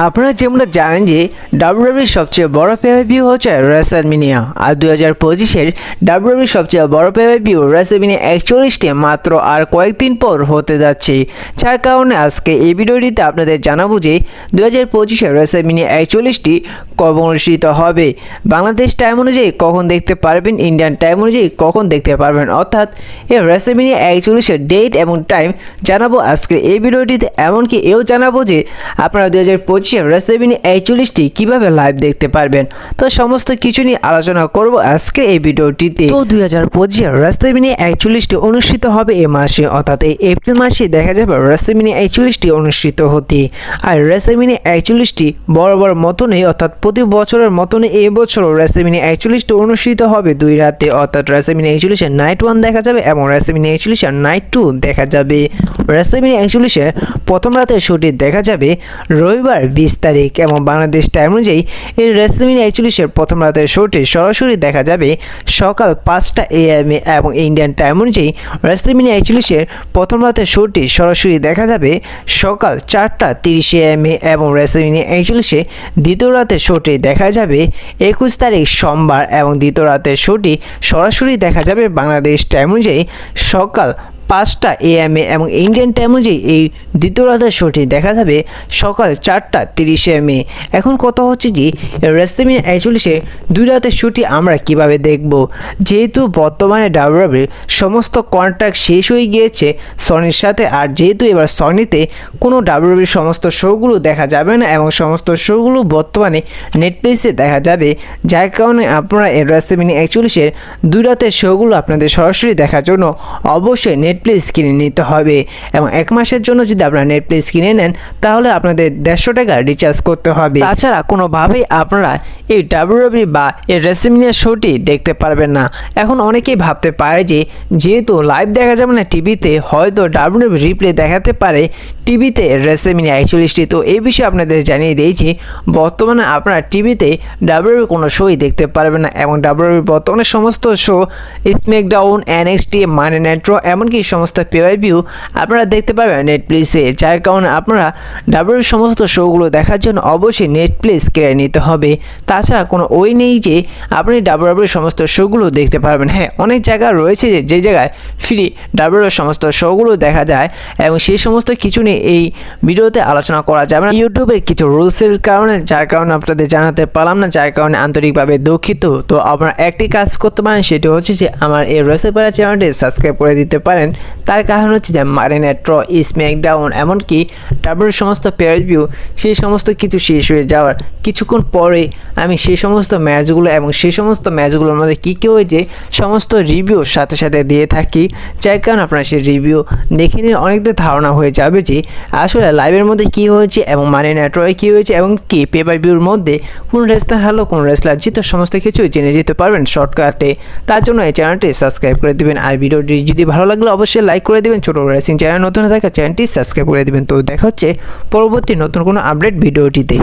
আপনারা যেমন জানেন যে ডাব্লিউডাব্লিউইর সবচেয়ে বড় পেপার-ভিউ হচ্ছে রেসলম্যানিয়া, আর 2025-এর ডাব্লিউডাব্লিউইর সবচেয়ে বড় পেপার-ভিউ রেসলম্যানিয়া 41টি মাত্র আর কয়েকদিন পর হতে যাচ্ছে। যার কারণে আজকে এই ভিডিওটিতে আপনাদের জানাবো যে 2025-এর রেসলম্যানিয়া 41টি কবে অনুষ্ঠিত হবে, বাংলাদেশ টাইম অনুযায়ী কখন দেখতে পারবেন, ইন্ডিয়ান টাইম অনুযায়ী কখন দেখতে পারবেন, অর্থাৎ এই রেসলম্যানিয়া 41-এর ডেট এবং টাইম জানাবো আজকে এই ভিডিওটিতে। এমনকি এও জানাবো যে আপনারা 2025 রেসলম্যানিয়া 41টি কিভাবে লাইভ দেখতে পারবেন। তো সমস্ত কিছু নিয়ে আলোচনা করব আজকে এই ভিডিওটিতে। তো 2025 রেসলম্যানিয়া 41টি অনুষ্ঠিত হবে এই মাসে, অর্থাৎ এই এপ্রিল মাসে দেখা যাবে রেসলম্যানিয়া 41টি অনুষ্ঠিত হতে। আর রেসলম্যানিয়া 41টি বরাবর মতনই, অর্থাৎ প্রতি বছরের মতনই এই বছরও রেসলম্যানিয়া 41টি অনুষ্ঠিত হবে দুই রাতে, অর্থাৎ রেসলম্যানিয়া 41-এর নাইট 1 দেখা যাবে এবং রেসলম্যানিয়া 41-এর নাইট 2 দেখা যাবে। রেসলম্যানিয়া 41-এর প্রথম রাতের শোটি দেখা যাবে রবিবার 20 তারিখ এবং বাংলাদেশ টাইম অনুযায়ী এই রেসলম্যানিয়া 41-এর প্রথম রাতের শোটি সরাসরি দেখা যাবে সকাল 5টা AM এবং ইন্ডিয়ান টাইম অনুযায়ী রেসলম্যানিয়া 41-এর প্রথম রাতের শোটি সরাসরি দেখা যাবে সকাল 4:30 AM এবং রেসলম্যানিয়া 41-এর দ্বিতীয় রাতের শোটি দেখা যাবে 21 তারিখ সোমবার এবং দ্বিতীয় রাতের শোটি সরাসরি দেখা যাবে বাংলাদেশ টাইম অনুযায়ী সকাল 5টা AM এবং ইন্ডিয়ান টাইম অনুযায়ী এই দ্বিতীয় রাতের শোটি দেখা যাবে সকাল 4:30 AM। এখন কথা হচ্ছে যে রেসলম্যানিয়া 41-এর দুই রাতের শোটি আমরা কিভাবে দেখব, যেহেতু বর্তমানে ডাব্লিউডাব্লিউইর সমস্ত কন্ট্রাক্ট শেষ হয়ে গিয়েছে সনির সাথে, আর যেহেতু এবার সনিতে কোনো ডাব্লিউডাব্লিউইর সমস্ত শোগুলো দেখা যাবে না এবং সমস্ত শোগুলো বর্তমানে নেটফ্লিক্সে দেখা যাবে, যার কারণে আপনারা এই রেসলম্যানিয়া 41-এর দুই রাতের শোগুলো আপনাদের সরাসরি দেখার জন্য অবশ্যই নেটফ্লিক্স কিনে নিতে হবে এবং এক মাসের জন্য যদি আপনারা নেটফ্লিক্স কিনে নেন তাহলে আপনাদের 150 টাকা রিচার্জ করতে হবে। তাছাড়া কোনোভাবেই আপনারা এই ডাব্লিউডাব্লিউই বা এই রেসলম্যানিয়া শোটি দেখতে পারবেন না। এখন অনেকেই ভাবতে পারে যে যেহেতু লাইভ দেখা যাবে না টিভিতে, হয়তো ডাব্লিউডাব্লিউই রিপ্লে দেখাতে পারে টিভিতে রেসলম্যানিয়া 41টি। তো এই বিষয়ে আপনাদের জানিয়ে দিয়েছি, বর্তমানে আপনারা টিভিতে ডাব্লিউডাব্লিউই কোনো শোই দেখতে পারবেন না এবং ডাব্লিউডাব্লিউই বর্তমানে সমস্ত শো স্ম্যাকডাউন, এনএক্সটি, মানি নাইট র এমনকি সমস্ত পেপার-ভিউ আপনারা দেখতে পাবেন নেটফ্লিক্সে, যার কারণে আপনারা ডাব্লিউডাব্লিউইর সমস্ত শোগুলো দেখার জন্য অবশ্যই নেটফ্লিক্স কিনে নিতে হবে। তাছাড়া কোনো ওই নেই যে আপনি ডাব্লিউডাব্লিউইর সমস্ত শোগুলো দেখতে পারবেন। হ্যাঁ, অনেক জায়গা রয়েছে যে জায়গায় ফ্রি ডাব্লিউডাব্লিউইর সমস্ত শোগুলো দেখা যায় এবং সেই সমস্ত কিছু নিয়ে এই ভিডিওতে আলোচনা করা যাবে না, ইউটিউবের কিছু রুলসের কারণে, যার কারণে আপনাদের জানাতে পারলাম না, যার কারণে আন্তরিকভাবে দুঃখিত। তো আপনারা একটি কাজ করতে পারেন, সেটি হচ্ছে যে আমার এই রেসিপিরা চ্যানেলটি সাবস্ক্রাইব করে দিতে পারেন। তার কারণ হচ্ছে যে মানি নাইট র, স্ম্যাকডাউন এমনকি ডাব্লিউডাব্লিউইর সমস্ত পেপার-ভিউ সেই সমস্ত কিছু শেষ হয়ে যাওয়ার কিছুক্ষণ পরে আমি সেই সমস্ত ম্যাচগুলো এবং সেই সমস্ত ম্যাচগুলোর মধ্যে কী কী হয়েছে সমস্ত রিভিউ সাথে সাথে দিয়ে থাকি, যার কারণে আপনারা সেই রিভিউ দেখে নিয়ে অনেকটা ধারণা হয়ে যাবে যে আসলে লাইভের মধ্যে কী হয়েছে এবং মানি নাইট রয়ে কী হয়েছে এবং কি পেপার-ভিউর মধ্যে কোন রেসলার হলো, কোন রেসলার জিতো, সমস্ত কিছুই জেনে যেতে পারবেন শর্টকাটে। তার জন্য এই চ্যানেলটি সাবস্ক্রাইব করে দেবেন আর ভিডিওটি যদি ভালো লাগলে অবশ্যই লাইক করে দেবেন। ছোটো রেসিং চ্যানেল নতুন থাকা চ্যানেলটি সাবস্ক্রাইব করে দেবেন। তো দেখা হচ্ছে পরবর্তী নতুন কোনো আপডেট ভিডিওটিতে।